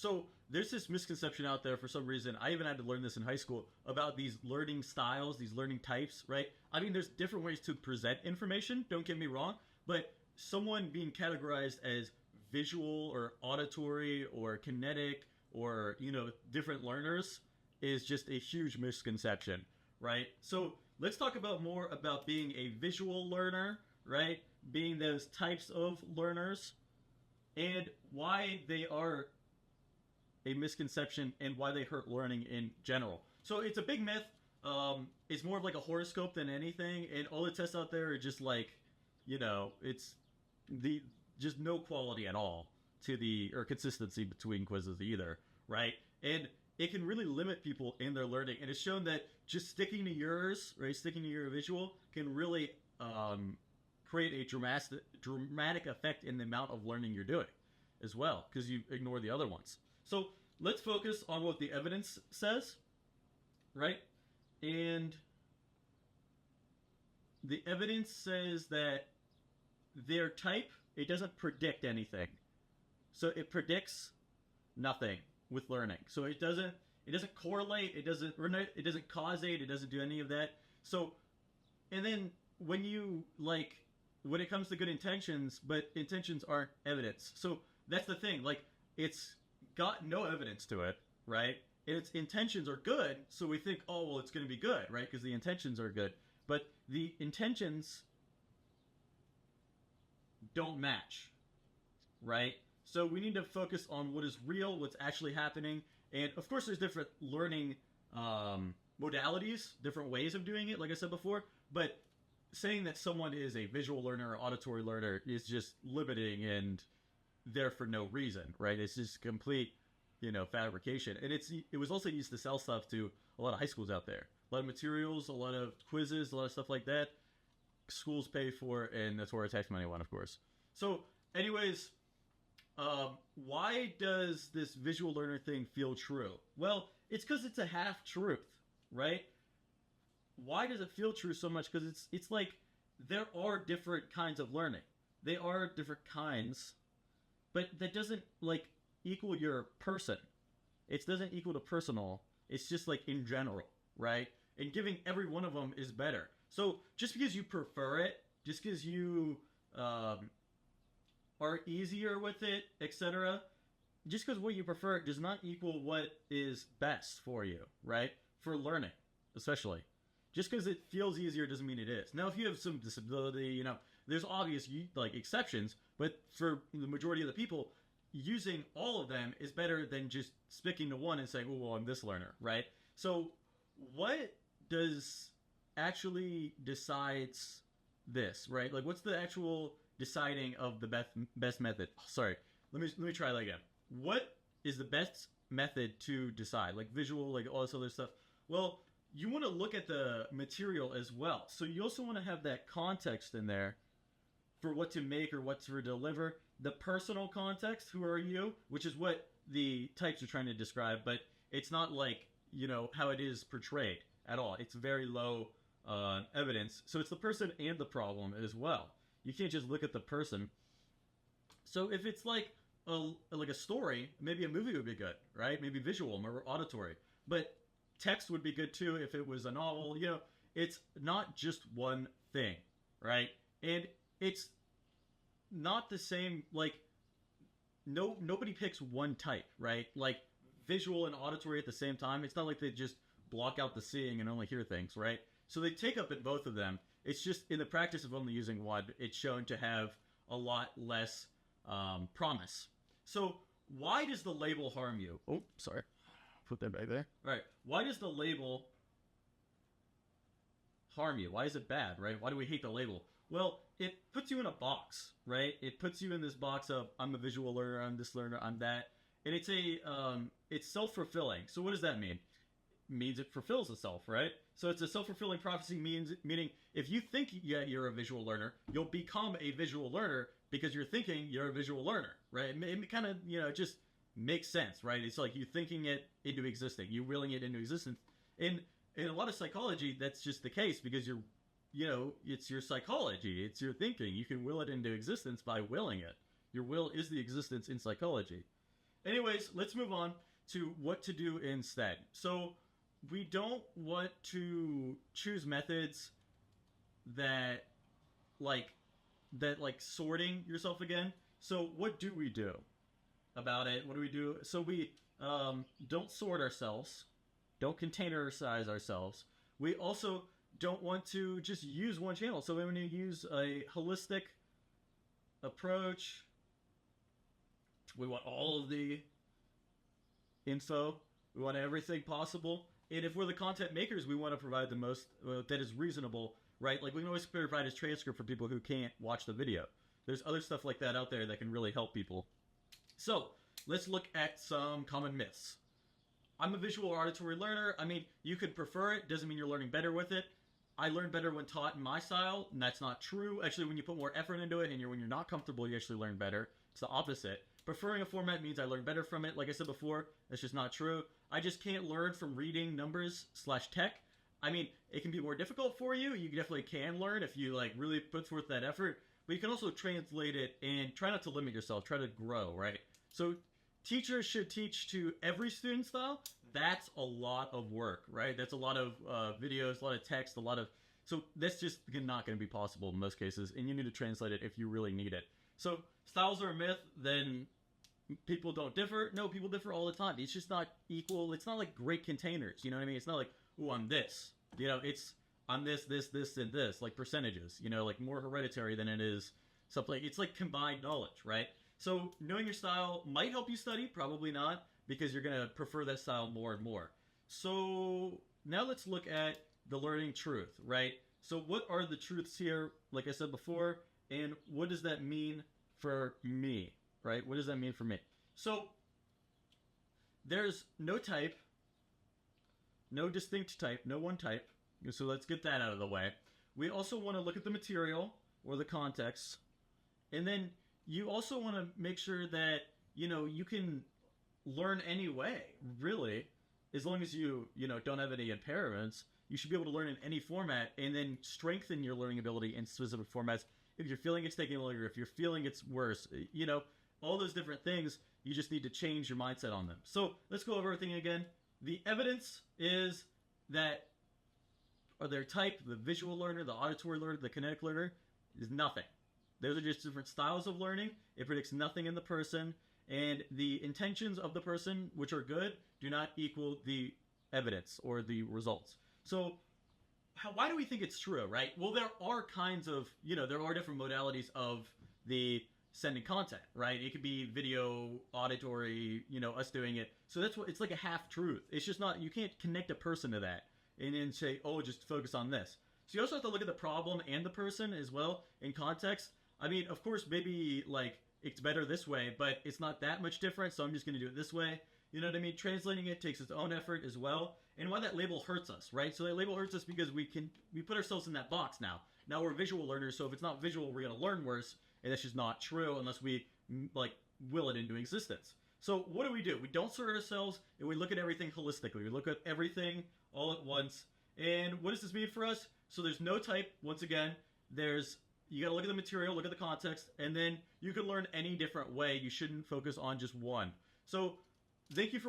So there's this misconception out there for some reason. I even had to learn this in high school about these learning styles, these learning types, right? I mean, there's different ways to present information, don't get me wrong, but someone being categorized as visual or auditory or kinetic or, different learners is just a huge misconception, right? So let's talk about more about being a visual learner, right? Being those types of learners and why they are a misconception and why they hurt learning in general. So it's a big myth. It's more of like a horoscope than anything, and all the tests out there are just like, it's the just no quality at all to the or consistency between quizzes either, right? And it can really limit people in their learning, and it's shown that just sticking to yours, right, sticking to your visual, can really create a dramatic effect in the amount of learning you're doing, as well, because you ignore the other ones. So let's focus on what the evidence says, right? And the evidence says that their type, it doesn't predict anything. So it predicts nothing with learning. So it doesn't correlate, it doesn't causate, it doesn't do any of that. So, and then when it comes to good intentions, but intentions aren't evidence. So that's the thing, it's got no evidence to it, right? And its intentions are good, so we think, oh, well, it's going to be good, right? Because the intentions are good. But the intentions don't match, right? So we need to focus on what is real, what's actually happening. And of course, there's different learning modalities, different ways of doing it, like I said before. But saying that someone is a visual learner or auditory learner is just limiting and there for no reason, right? It's just complete, fabrication. And it was also used to sell stuff to a lot of high schools out there. A lot of materials, a lot of quizzes, a lot of stuff like that. Schools pay for, and that's where our tax money went, of course. So, anyways, why does this visual learner thing feel true? Well, it's because it's a half truth, right? Why does it feel true so much? Because it's like there are different kinds of learning. They are different kinds, but that doesn't equal your person. It doesn't equal to personal. It's just in general, right? And giving every one of them is better. So just because you prefer it, just because you are easier with it, etc., just because what you prefer does not equal what is best for you, right? For learning, especially. Just because it feels easier doesn't mean it is. Now, if you have some disability, there's obvious exceptions, but for the majority of the people, using all of them is better than just sticking to one and saying, oh, well, I'm this learner, right? So what does actually decides this, right? What's the actual deciding of the best method? Sorry, let me try that again. What is the best method to decide? Visual, all this other stuff. Well, you want to look at the material as well. So you also want to have that context in there for what to make or what to deliver. The personal context, who are you, which is what the types are trying to describe, but it's not how it is portrayed at all. It's very low evidence. So it's the person and the problem as well. You can't just look at the person. So if it's like a story, maybe a movie would be good, right? Maybe visual or auditory. But text would be good too if it was a novel. It's not just one thing, right? And it's not the same. Nobody picks one type, right? Visual and auditory at the same time. It's not like they just block out the seeing and only hear things, right? So they take up in both of them. It's just in the practice of only using one, it's shown to have a lot less promise. So why does the label harm you? Oh, sorry. Put that back there. All right. Why does the label harm you? Why is it bad, right? Why do we hate the label? Well, it puts you in a box, right? It puts you in this box of, I'm a visual learner, I'm this learner, I'm that. And it's self-fulfilling. So what does that mean? Means it fulfills itself, right? So it's a self-fulfilling prophecy, meaning if you think you're a visual learner, you'll become a visual learner because you're thinking you're a visual learner, right? It kind of, it just makes sense, right? It's like you thinking it into existing, you willing it into existence. In a lot of psychology, that's just the case because it's your psychology, it's your thinking. You can will it into existence by willing it. Your will is the existence in psychology. Anyways, let's move on to what to do instead. So we don't want to choose methods that like sorting yourself again. So what do we do about it? What do we do? So we don't sort ourselves, don't containerize ourselves. We also don't want to just use one channel. So we want to use a holistic approach. We want all of the info. We want everything possible. And if we're the content makers, we want to provide the most that is reasonable, right? Like we can always provide a transcript for people who can't watch the video. There's other stuff like that out there that can really help people. So let's look at some common myths. I'm a visual or auditory learner. I mean, you could prefer it. Doesn't mean you're learning better with it. I learn better when taught in my style, and that's not true. Actually, when you put more effort into it and when you're not comfortable, you actually learn better. It's the opposite. Preferring a format means I learn better from it. Like I said before, that's just not true. I just can't learn from reading numbers/tech. I mean, it can be more difficult for you. You definitely can learn if you like really put forth that effort. But you can also translate it and try not to limit yourself. Try to grow, right? So teachers should teach to every student style. That's a lot of work, right? That's a lot of videos, a lot of text, a lot of... So that's just not going to be possible in most cases. And you need to translate it if you really need it. So styles are a myth, then people don't differ. No, people differ all the time. It's just not equal. It's not like great containers. You know what I mean? It's not like, oh, I'm this. You know, it's I'm this, and this. Like percentages. You know, like more hereditary than it is something. It's like combined knowledge, right? So knowing your style might help you study. Probably not, because you're going to prefer that style more and more. So now let's look at the learning truth, right? So what are the truths here, like I said before, and what does that mean for me, right? What does that mean for me? So there's no type, no distinct type, no one type. So let's get that out of the way. We also want to look at the material or the context. And then you also want to make sure that, you know, you can learn anyway, really, as long as you don't have any impairments. You should be able to learn in any format and then strengthen your learning ability in specific formats. If you're feeling it's taking longer, if you're feeling it's worse, you know, all those different things, you just need to change your mindset on them. So let's go over everything again. The evidence is that their type, the visual learner, the auditory learner, the kinetic learner, is nothing. Those are just different styles of learning. It predicts nothing in the person. And the intentions of the person, which are good, do not equal the evidence or the results. So why do we think it's true, right? Well, there are kinds of, there are different modalities of the sending content, right? It could be video, auditory, us doing it. So that's what, it's like a half truth. It's just not, you can't connect a person to that and then say, oh, just focus on this. So you also have to look at the problem and the person as well in context. I mean, of course, maybe like it's better this way, but it's not that much different. So I'm just going to do it this way. You know what I mean? Translating it takes its own effort as well. And why that label hurts us, right? So that label hurts us because we put ourselves in that box now. Now we're visual learners, so if it's not visual, we're going to learn worse. And that's just not true unless we like will it into existence. So what do? We don't sort ourselves, and we look at everything holistically. We look at everything all at once. And what does this mean for us? So there's no type. Once again, you got to look at the material, look at the context, and then you can learn any different way. You shouldn't focus on just one. So thank you for watching.